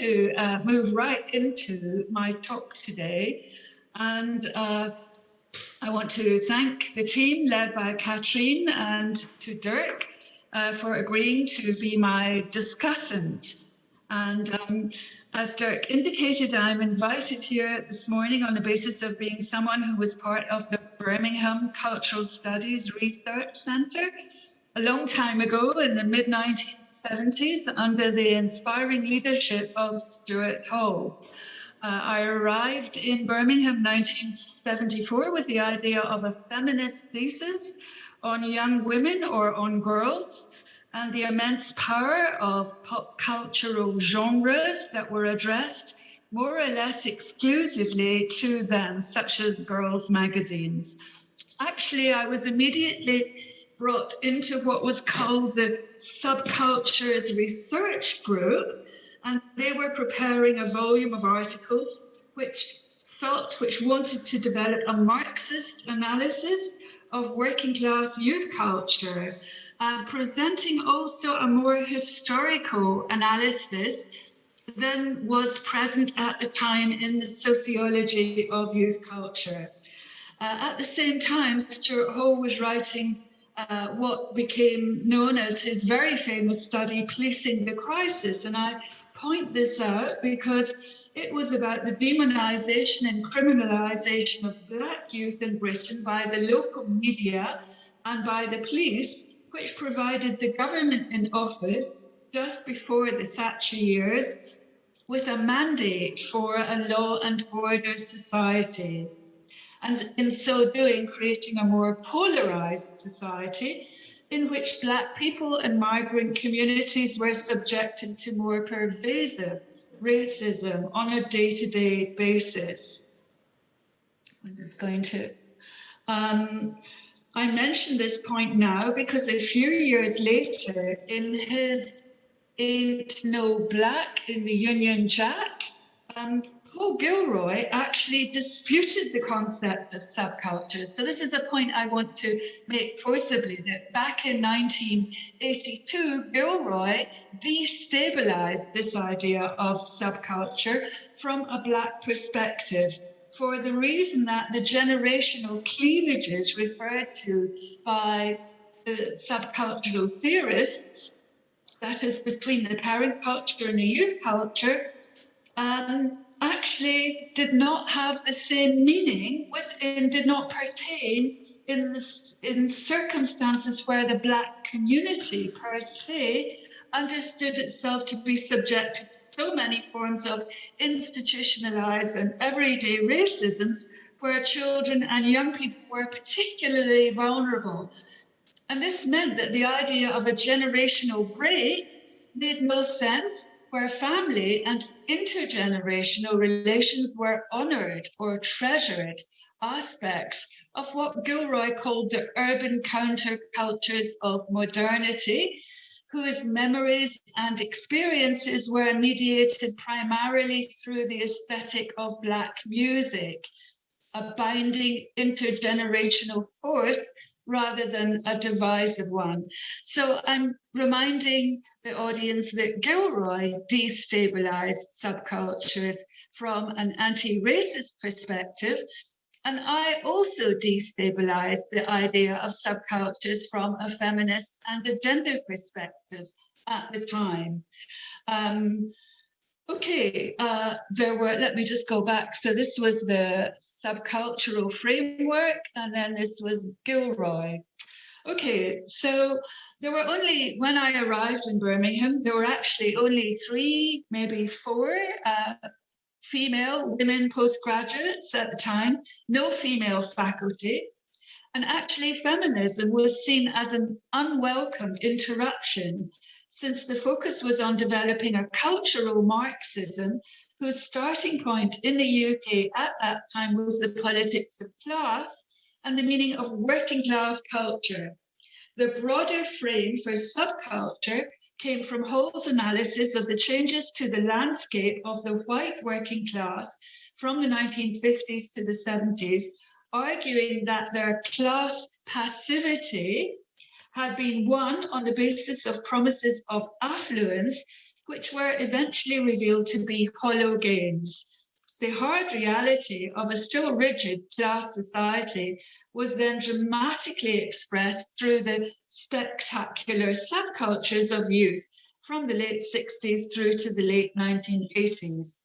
to move right into my talk today. And I want to thank the team led by Katrine and to Dirk for agreeing to be my discussant. And as Dirk indicated, I'm invited here this morning on the basis of being someone who was part of the Birmingham Cultural Studies Research Centre a long time ago in the mid-1970s under the inspiring leadership of Stuart Hall. I arrived in Birmingham 1974 with the idea of a feminist thesis on young women or on girls, and the immense power of pop cultural genres that were addressed more or less exclusively to them, such as girls' magazines. Actually, I was immediately brought into what was called the Subcultures Research Group, and they were preparing a volume of articles which wanted to develop a Marxist analysis of working class youth culture, presenting also a more historical analysis than was present at the time in the sociology of youth culture. At the same time, Stuart Hall was writing what became known as his very famous study, Policing the Crisis. And I point this out because it was about the demonization and criminalization of Black youth in Britain by the local media and by the police, which provided the government in office just before the Thatcher years with a mandate for a law and order society. And in so doing, creating a more polarized society in which Black people and migrant communities were subjected to more pervasive racism on a day-to-day basis. I'm just going to... I mention this point now because a few years later, in his Ain't No Black in the Union Jack, Paul Gilroy actually disputed the concept of subcultures. So this is a point I want to make forcibly, that back in 1982, Gilroy destabilized this idea of subculture from a Black perspective, for the reason that the generational cleavages referred to by the subcultural theorists, that is between the parent culture and the youth culture, actually did not have the same meaning did not pertain in circumstances where the Black community per se understood itself to be subjected to so many forms of institutionalized and everyday racisms, where children and young people were particularly vulnerable. And this meant that the idea of a generational break made no sense, where family and intergenerational relations were honored or treasured aspects of what Gilroy called the urban countercultures of modernity, whose memories and experiences were mediated primarily through the aesthetic of Black music, a binding intergenerational force rather than a divisive one. So I'm reminding the audience that Gilroy destabilized subcultures from an anti-racist perspective, and I also destabilized the idea of subcultures from a feminist and a gender perspective at the time. Let me just go back. So this was the subcultural framework, and then this was Gilroy. Okay, so there were only, when I arrived in Birmingham, there were actually only 3, maybe 4 female women postgraduates at the time, no female faculty. And actually feminism was seen as an unwelcome interruption, since the focus was on developing a cultural Marxism whose starting point in the UK at that time was the politics of class and the meaning of working class culture. The broader frame for subculture came from Hall's analysis of the changes to the landscape of the white working class from the 1950s to the 70s, arguing that their class passivity had been won on the basis of promises of affluence which were eventually revealed to be hollow gains. The hard reality of a still rigid class society was then dramatically expressed through the spectacular subcultures of youth from the late 60s through to the late 1980s.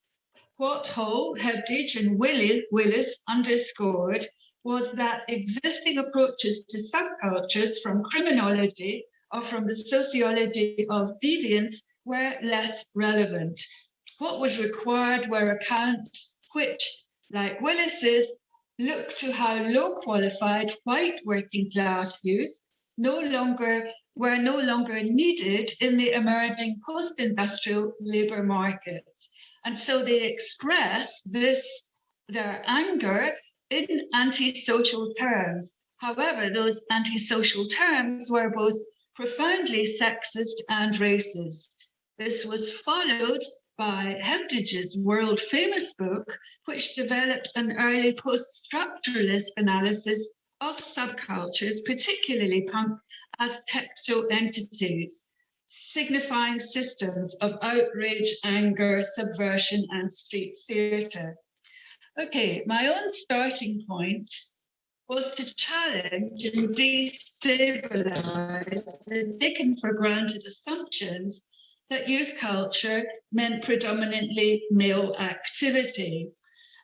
What Hall, Hebdige, and Willis underscored was that existing approaches to subcultures from criminology or from the sociology of deviance were less relevant. What was required were accounts which, like Willis's, look to how low-qualified white working-class youth were no longer needed in the emerging post-industrial labour markets. And so they express their anger in antisocial terms. However, those antisocial terms were both profoundly sexist and racist. This was followed by Hebdige's world-famous book, which developed an early post-structuralist analysis of subcultures, particularly punk, as textual entities, signifying systems of outrage, anger, subversion, and street theatre. Okay, my own starting point was to challenge and destabilize the taken for granted assumptions that youth culture meant predominantly male activity,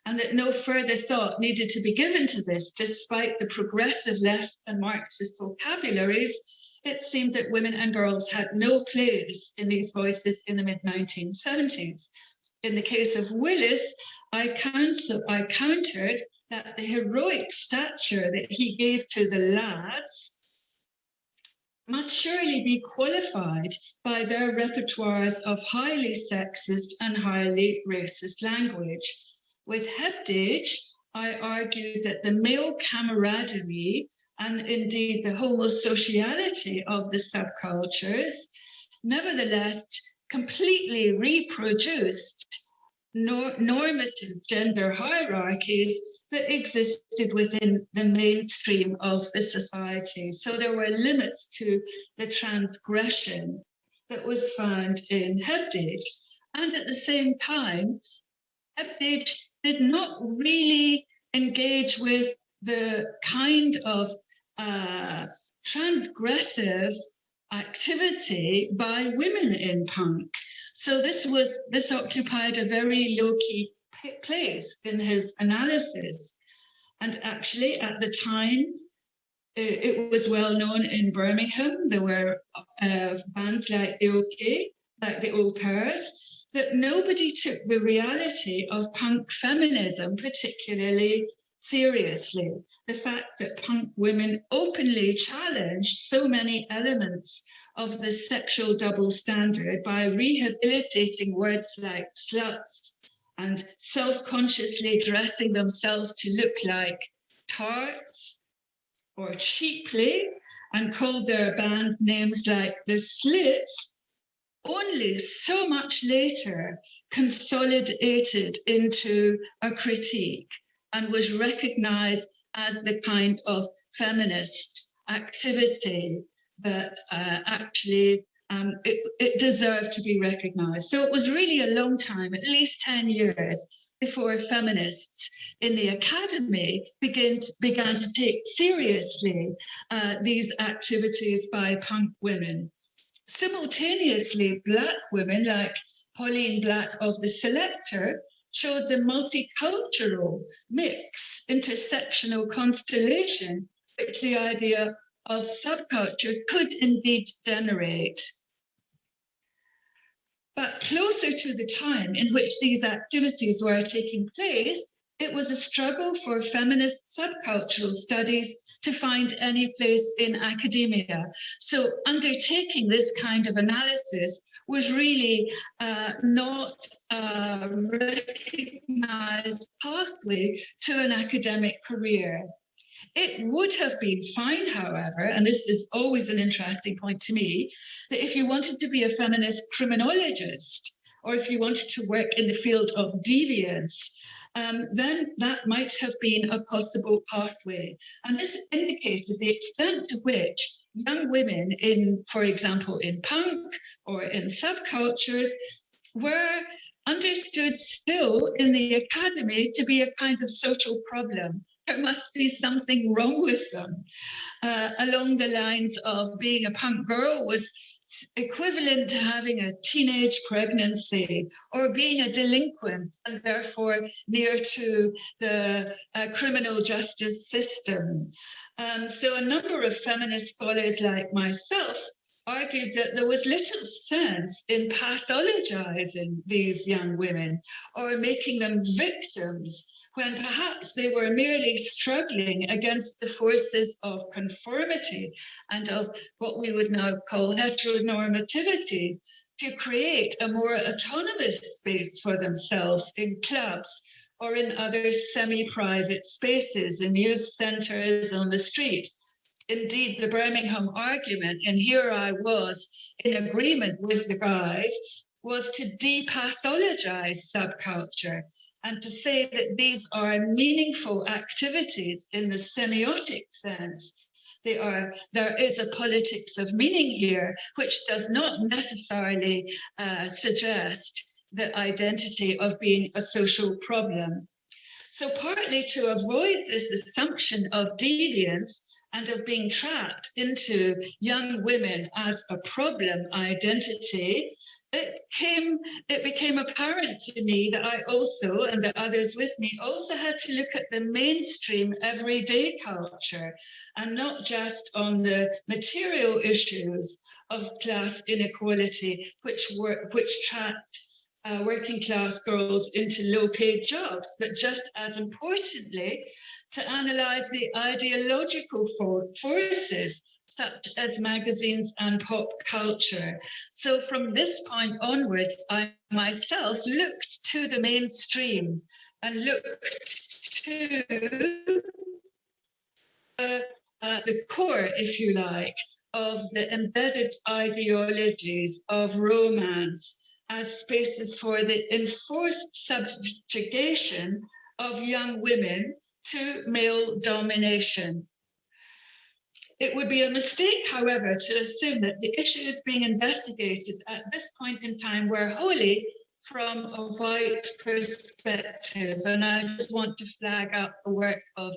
and that no further thought needed to be given to this, despite the progressive left and Marxist vocabularies. It seemed that women and girls had no place in these voices in the mid-1970s. In the case of Willis, I countered that the heroic stature that he gave to the lads must surely be qualified by their repertoires of highly sexist and highly racist language. With Hebdige, I argued that the male camaraderie and indeed the homosociality of the subcultures nevertheless completely reproduced normative gender hierarchies that existed within the mainstream of the society. So there were limits to the transgression that was found in Hebdige. And at the same time, Hebdige did not really engage with the kind of transgressive activity by women in punk. So this occupied a very low-key place in his analysis. And actually, at the time, it was well known in Birmingham. There were bands like the OK, like the Au Pairs, that nobody took the reality of punk feminism particularly seriously. The fact that punk women openly challenged so many elements of the sexual double standard by rehabilitating words like sluts and self-consciously dressing themselves to look like tarts or cheaply, and called their band names like the Slits, only so much later consolidated into a critique and was recognized as the kind of feminist activity that it deserved to be recognized. So it was really a long time, at least 10 years, before feminists in the academy began to take seriously these activities by punk women. Simultaneously, Black women like Pauline Black of The Selector showed the multicultural mix, intersectional constellation, which the idea of subculture could indeed generate. But closer to the time in which these activities were taking place, it was a struggle for feminist subcultural studies to find any place in academia. So undertaking this kind of analysis was really not a recognized pathway to an academic career. It would have been fine, however, and this is always an interesting point to me, that if you wanted to be a feminist criminologist, or if you wanted to work in the field of deviance, then that might have been a possible pathway. And this indicated the extent to which young women for example, in punk or in subcultures were understood still in the academy to be a kind of social problem. There must be something wrong with them. Along the lines of being a punk girl was equivalent to having a teenage pregnancy, or being a delinquent and therefore near to the criminal justice system. So a number of feminist scholars like myself argued that there was little sense in pathologizing these young women or making them victims when perhaps they were merely struggling against the forces of conformity and of what we would now call heteronormativity to create a more autonomous space for themselves in clubs or in other semi-private spaces, in youth centres, on the street. Indeed, the Birmingham argument, and here I was in agreement with the guys, was to depathologize subculture and to say that these are meaningful activities in the semiotic sense. There is a politics of meaning here, which does not necessarily suggest the identity of being a social problem. So partly to avoid this assumption of deviance and of being trapped into young women as a problem identity, it became apparent to me that I also, and the others with me, also had to look at the mainstream everyday culture and not just on the material issues of class inequality, which trapped working class girls into low-paid jobs, but just as importantly, to analyze the ideological forces such as magazines and pop culture. So from this point onwards, I myself looked to the mainstream and looked to the core, if you like, of the embedded ideologies of romance as spaces for the enforced subjugation of young women to male domination. It would be a mistake, however, to assume that the issues being investigated at this point in time were wholly from a white perspective. And I just want to flag up the work of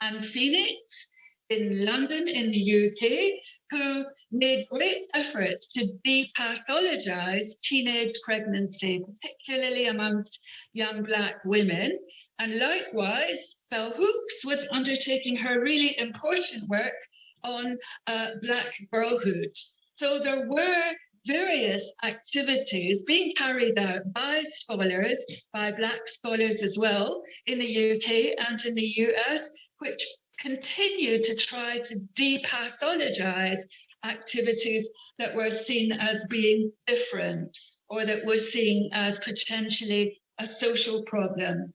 Anne Phoenix in London, in the UK, who made great efforts to depathologize teenage pregnancy, particularly amongst young Black women. And likewise, Bell Hooks was undertaking her really important work on Black girlhood. So there were various activities being carried out by scholars, by Black scholars as well, in the UK and in the US, which continue to try to depathologize activities that were seen as being different or that were seen as potentially a social problem.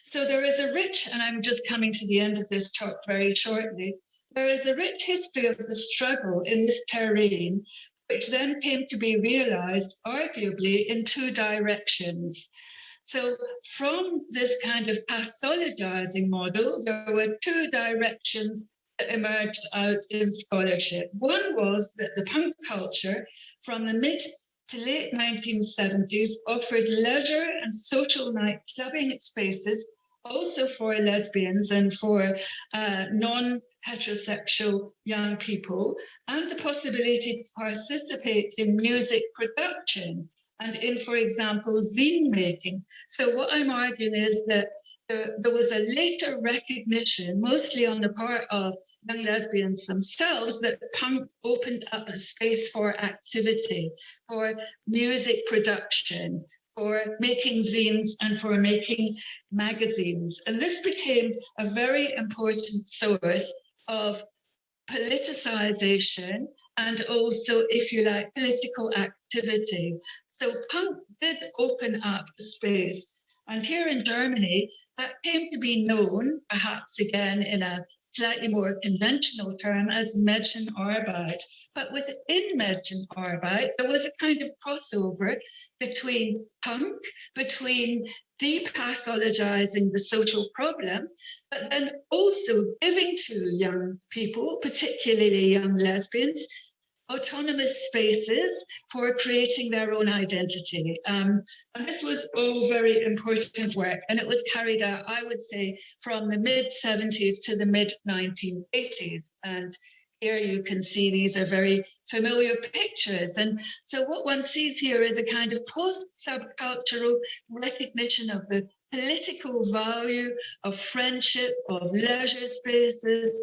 So there is a rich, and I'm just coming to the end of this talk very shortly, there is a rich history of the struggle in this terrain, which then came to be realized arguably in two directions. So from this kind of pathologizing model, there were two directions that emerged out in scholarship. One was that the punk culture from the mid to late 1970s offered leisure and social night clubbing spaces also for lesbians and for non-heterosexual young people, and the possibility to participate in music production and in, for example, zine making. So what I'm arguing is that there was a later recognition, mostly on the part of young lesbians themselves, that punk opened up a space for activity, for music production, for making zines and for making magazines. And this became a very important source of politicization and also, if you like, political activity. So punk did open up a space. And here in Germany, that came to be known, perhaps again in a slightly more conventional term, as Mädchenarbeit. But within Mädchenarbeit, there was a kind of crossover between punk, between depathologizing the social problem, but then also giving to young people, particularly young lesbians, autonomous spaces for creating their own identity. And this was all very important work, and it was carried out, I would say, from the mid-70s to the mid-1980s. And here you can see these are very familiar pictures. And so what one sees here is a kind of post-subcultural recognition of the political value of friendship, of leisure spaces,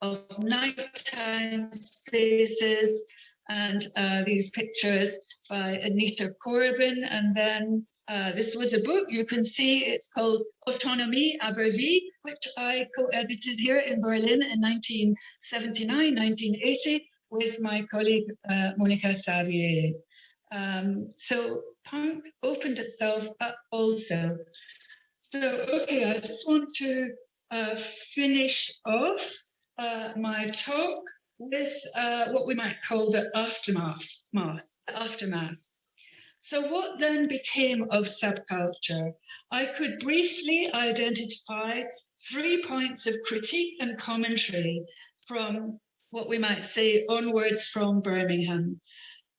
of nighttime spaces, and these pictures by Anita Corbin. And then this was a book, you can see it's called Autonomie aber wie, which I co-edited here in Berlin in 1979, 1980 with my colleague Monica Savier. So punk opened itself up also. So, okay, I just want to finish off my talk with what we might call the aftermath. So what then became of subculture? I could briefly identify 3 points of critique and commentary from what we might say onwards from Birmingham.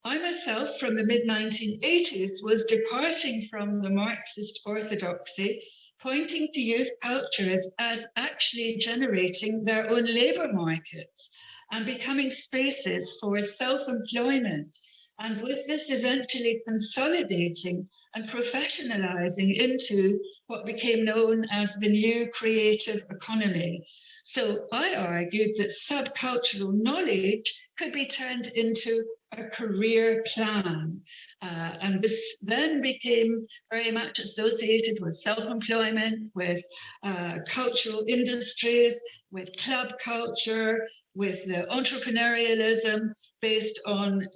I myself, from the mid-1980s, was departing from the Marxist orthodoxy, pointing to youth cultures as actually generating their own labour markets and becoming spaces for self-employment, and with this eventually consolidating and professionalizing into what became known as the new creative economy. So I argued that subcultural knowledge could be turned into a career plan. And this then became very much associated with self-employment, with cultural industries, with club culture, with the entrepreneurialism based on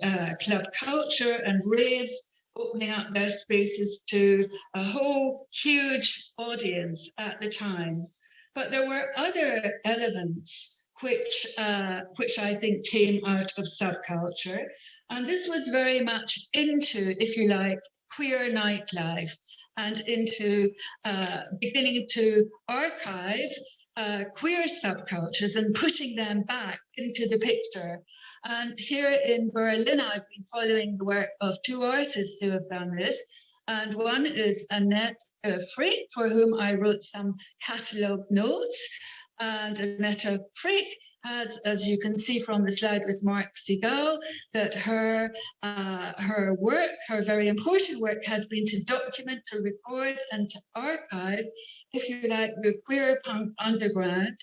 club culture and raves, opening up their spaces to a whole huge audience at the time. But there were other elements which I think came out of subculture. And this was very much into, if you like, queer nightlife and into beginning to archive queer subcultures and putting them back into the picture. And here in Berlin, I've been following the work of 2 artists who have done this. And one is Annette Frick, for whom I wrote some catalogue notes. And Annette Frick has, as you can see from the slide with Mark Segal, that her work, her very important work, has been to document, to record, and to archive, if you like, the queer punk underground,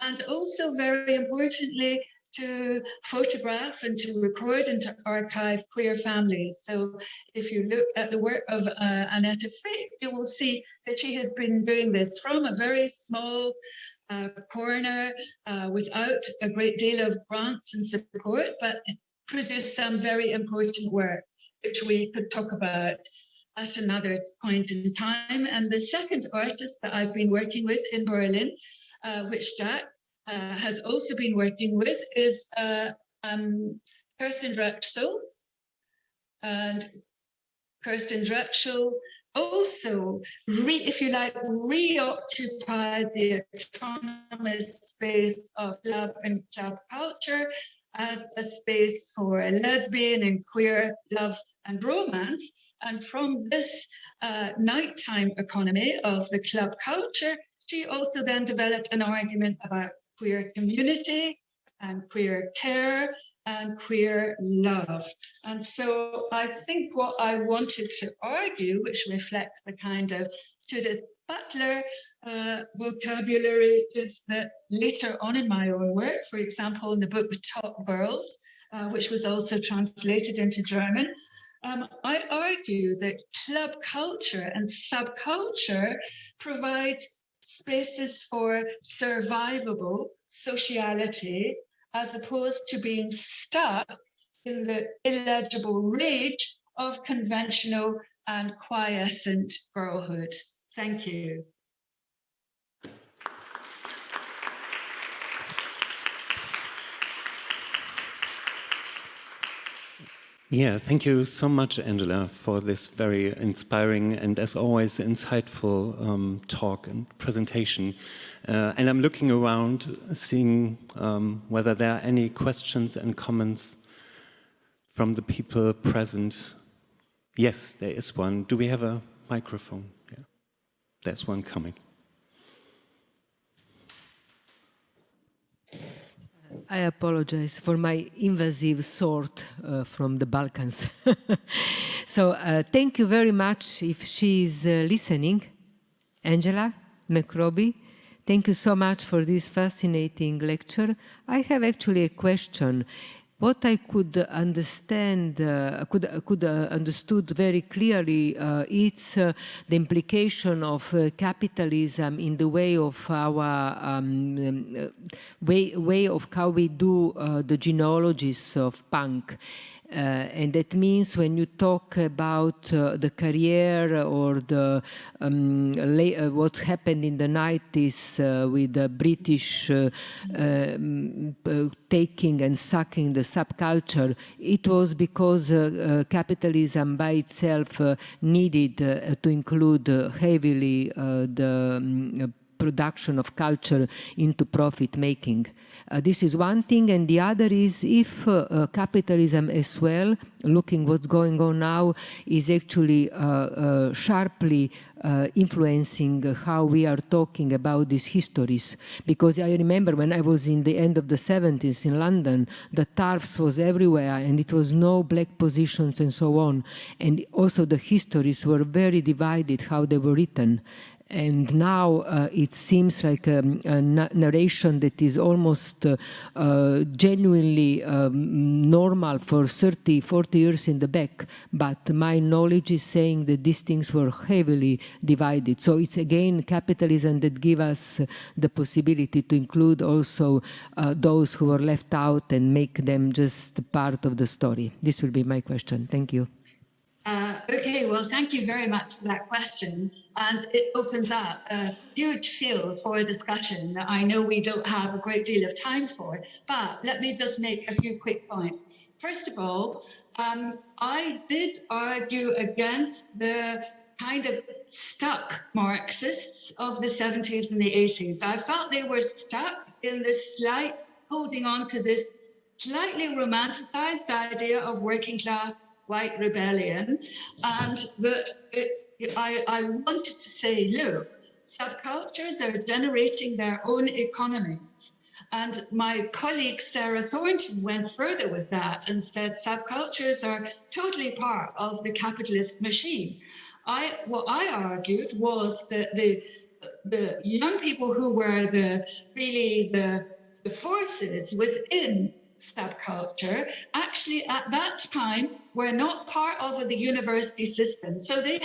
and also very importantly, to photograph and to record and to archive queer families. So if you look at the work of Annette Frick, you will see that she has been doing this from a very small corner without a great deal of grants and support, but produced some very important work, which we could talk about at another point in time. And the second artist that I've been working with in Berlin, which Jack has also been working with, is Kirsten Drexel. And Kirsten Drexel also, if you like, reoccupied the autonomous space of club and club culture as a space for lesbian and queer love and romance. And from this nighttime economy of the club culture, she also then developed an argument about queer community and queer care and queer love. And so I think what I wanted to argue, which reflects the kind of Judith Butler vocabulary, is that later on in my own work, for example, in the book Top Girls, which was also translated into German, I argue that club culture and subculture provides spaces for survivable sociality, as opposed to being stuck in the illegible rage of conventional and quiescent girlhood. Thank you. Yeah, thank you so much, Angela, for this very inspiring and, as always, insightful talk and presentation. And I'm looking around, seeing whether there are any questions and comments from the people present? Yes, there is one. Do we have a microphone? Yeah, there's one coming. I apologize for my invasive sort from the Balkans. So thank you very much if she's listening. Angela McRobbie, thank you so much for this fascinating lecture. I have actually a question. What I could understand, understood very clearly, it's the implication of capitalism in the way of our way of how we do the genealogies of punk. And that means when you talk about the career or the what happened in the 90s with the British taking and sucking the subculture, it was because capitalism by itself needed to include heavily the production of culture into profit making. This is one thing, and the other is if capitalism as well, looking what's going on now, is actually sharply influencing how we are talking about these histories. Because I remember when I was in the end of the 70s in London, the TARFs was everywhere and it was no black positions and so on. And also the histories were very divided how they were written. And now it seems like a narration that is almost genuinely normal for 30, 40 years in the back. But my knowledge is saying that these things were heavily divided. So it's again capitalism that gives us the possibility to include also those who were left out and make them just part of the story. This will be my question. Thank you. Okay, well, thank you very much for that question. And it opens up a huge field for discussion that I know we don't have a great deal of time for, but let me just make a few quick points. First of all, I did argue against the kind of stuck Marxists of the 70s and the 80s. I felt they were stuck in this slight, holding on to this slightly romanticized idea of working class white rebellion, and that I wanted to say, look, subcultures are generating their own economies. And my colleague Sarah Thornton went further with that and said subcultures are totally part of the capitalist machine. What I argued was that the young people who were the forces within subculture actually at that time were not part of the university system. So they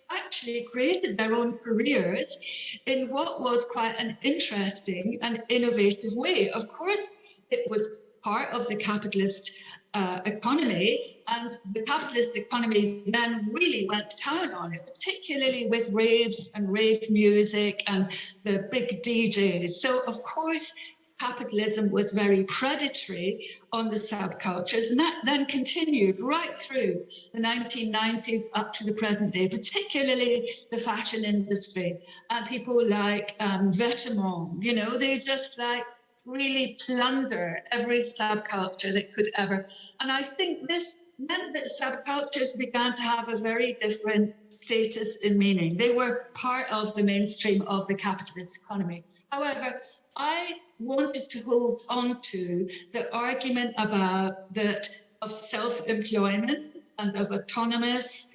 actually created their own careers in what was quite an interesting and innovative way. Of course, it was part of the capitalist economy, and the capitalist economy then really went to town on it, particularly with raves and rave music and the big DJs. So of course, capitalism was very predatory on the subcultures, and that then continued right through the 1990s up to the present day, particularly the fashion industry and people like Vetements. You know, they just like really plunder every subculture that could ever. And I think this meant that subcultures began to have a very different status and meaning. They were part of the mainstream of the capitalist economy. However, I wanted to hold on to the argument about that of self-employment and of autonomous,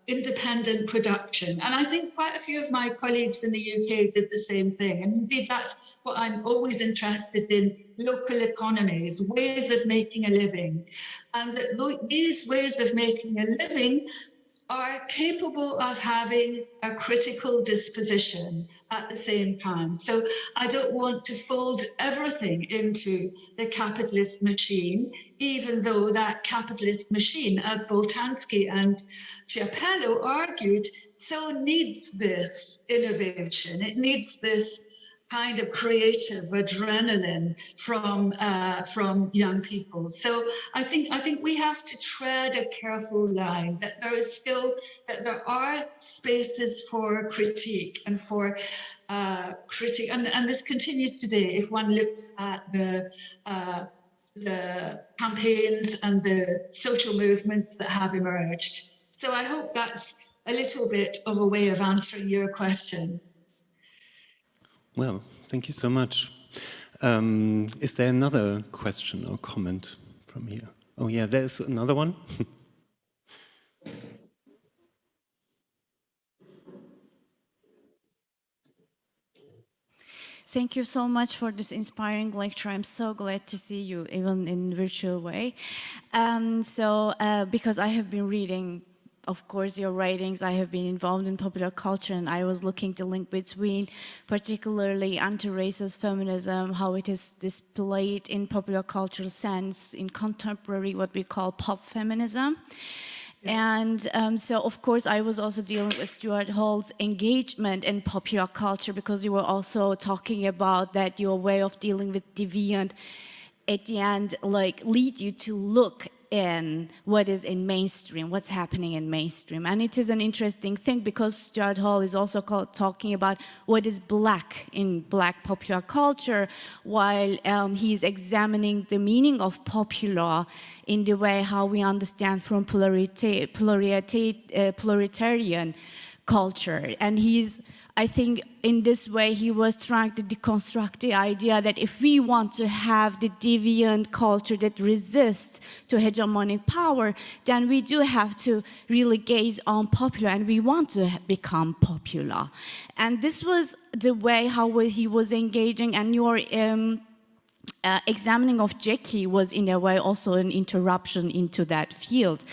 independent production. And I think quite a few of my colleagues in the UK did the same thing. And indeed, that's what I'm always interested in, local economies, ways of making a living. And that these ways of making a living are capable of having a critical disposition at the same time. So I don't want to fold everything into the capitalist machine, even though that capitalist machine, as Boltanski and Chiapello argued, so needs this innovation. It needs this kind of creative adrenaline from young people. So I think we have to tread a careful line, that there are spaces for critique and for critique, and this continues today. If one looks at the the campaigns and the social movements that have emerged. So I hope that's a little bit of a way of answering your question. Well, thank you so much. Is there another question or comment from here? Oh yeah, there's another one. Thank you so much for this inspiring lecture. I'm so glad to see you, even in virtual way. Because I have been reading, of course, your writings, I have been involved in popular culture, and I was looking to link between particularly anti-racist feminism, how it is displayed in popular cultural sense, in contemporary, what we call pop feminism. And so, of course, I was also dealing with Stuart Hall's engagement in popular culture, because you were also talking about that your way of dealing with deviant at the end, like, lead you to look in what is in mainstream, what's happening in mainstream. And it is an interesting thing, because Stuart Hall is also talking about what is black in black popular culture, while he's examining the meaning of popular in the way how we understand from proletarian culture. And I think in this way he was trying to deconstruct the idea that if we want to have the deviant culture that resists to hegemonic power, then we do have to really gaze on popular, and we want to become popular. And this was the way how he was engaging, and your examining of Jackie was in a way also an interruption into that field.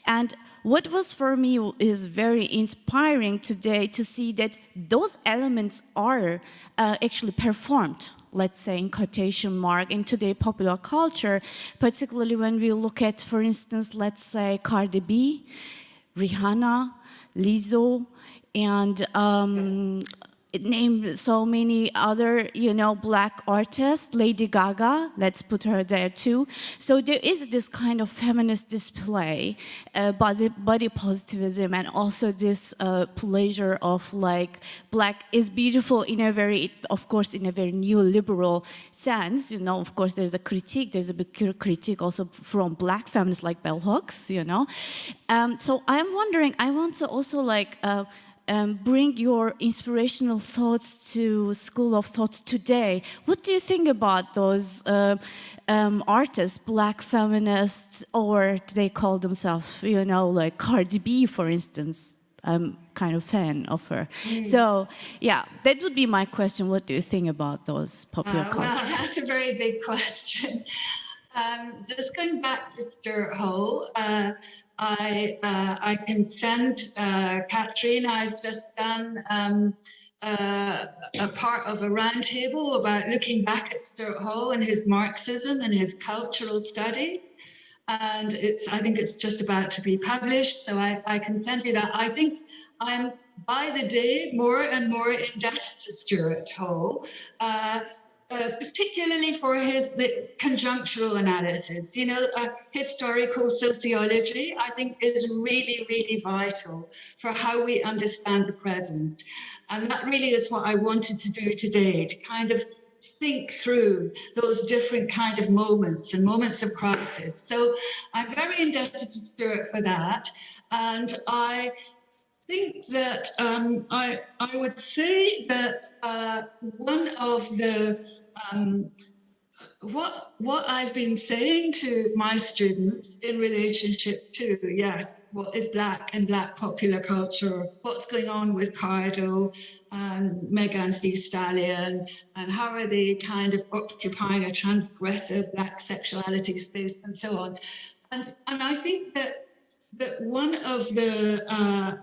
And what was for me is very inspiring today to see that those elements are actually performed, let's say in quotation mark, in today popular culture, particularly when we look at, for instance, let's say Cardi B, Rihanna, Lizzo, and name so many other, black artists, Lady Gaga, let's put her there too. So there is this kind of feminist display, body positivism, and also this pleasure of like, black is beautiful in a very, of course, in a very neoliberal sense, of course there's a big critique also from black feminists like Bell Hooks, So I'm wondering, I want to also like, bring your inspirational thoughts to School of Thoughts today. What do you think about those artists, black feminists, or they call themselves, like Cardi B, for instance? I'm kind of fan of her. So, yeah, that would be my question. What do you think about those popular culture? Well, that's a very big question. Just going back to Stuart Hall, I can send Catherine. I've just done a part of a roundtable about looking back at Stuart Hall and his Marxism and his cultural studies. And I think it's just about to be published, so I can send you that. I think I'm, by the day, more and more indebted to Stuart Hall, particularly for the conjunctural analysis. Historical sociology, I think, is really, really vital for how we understand the present. And that really is what I wanted to do today, to kind of think through those different kind of moments and moments of crisis. So I'm very indebted to Stuart for that. And I think that I would say that one of the what I've been saying to my students in relationship to, yes, what is black and black popular culture, what's going on with Cardo and Megan Thee Stallion, and how are they kind of occupying a transgressive black sexuality space and so on. And I think that one of the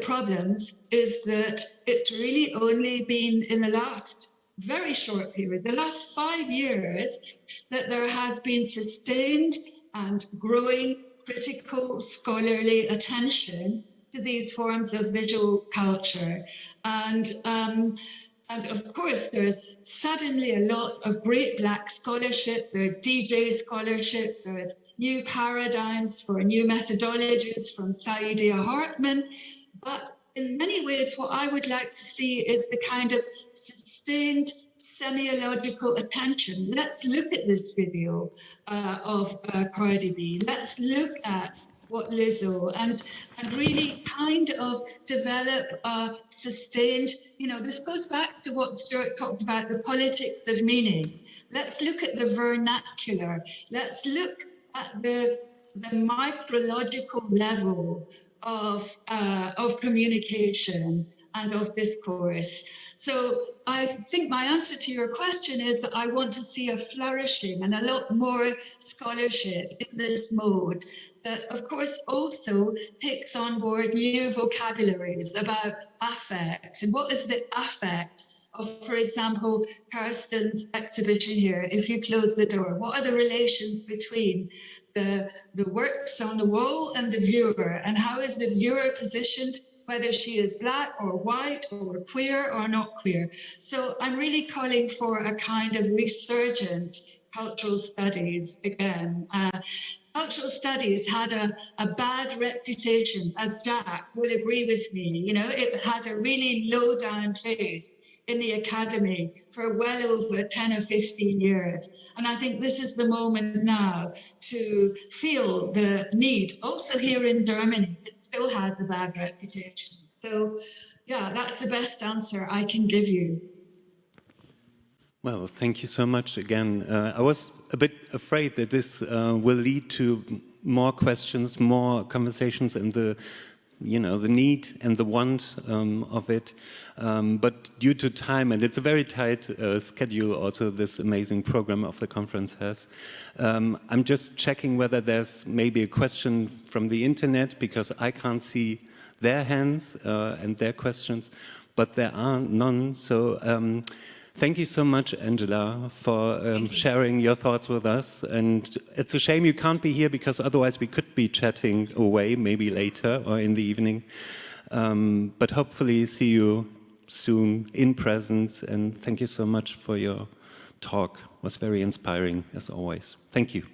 problems is that it's really only been in the last very short period, the last 5 years, that there has been sustained and growing critical scholarly attention to these forms of visual culture. And of course, there's suddenly a lot of great black scholarship. There's DJ scholarship. There's new paradigms for new methodologies from Saidiya Hartman. But in many ways, what I would like to see is the kind of sustained semiological attention. Let's look at this video of Cardi B. Let's look at what Lizzo and really kind of develop a sustained, this goes back to what Stuart talked about, the politics of meaning. Let's look at the vernacular. Let's look at the micrological level of communication and of discourse. So I think my answer to your question is that I want to see a flourishing and a lot more scholarship in this mode that, of course, also takes on board new vocabularies about affect. And what is the affect of, for example, Kirsten's exhibition here, If You Close the Door? What are the relations between the works on the wall and the viewer? And how is the viewer positioned, whether she is black or white or queer or not queer? So I'm really calling for a kind of resurgent cultural studies again. Cultural studies had a bad reputation, as Jack will agree with me. It had a really low down place in the academy for well over 10 or 15 years. And I think this is the moment now to feel the need. Also here in Germany, it still has a bad reputation. So yeah, that's the best answer I can give you. Well, thank you so much again. I was a bit afraid that this will lead to more questions, more conversations, and the need and the want of it. But due to time, and it's a very tight schedule also this amazing program of the conference has, I'm just checking whether there's maybe a question from the internet, because I can't see their hands and their questions, but there are none. So thank you so much, Angela, for sharing your thoughts with us. And it's a shame you can't be here, because otherwise we could be chatting away, maybe later or in the evening. But hopefully see you soon in presence. And thank you so much for your talk. It was very inspiring, as always. Thank you.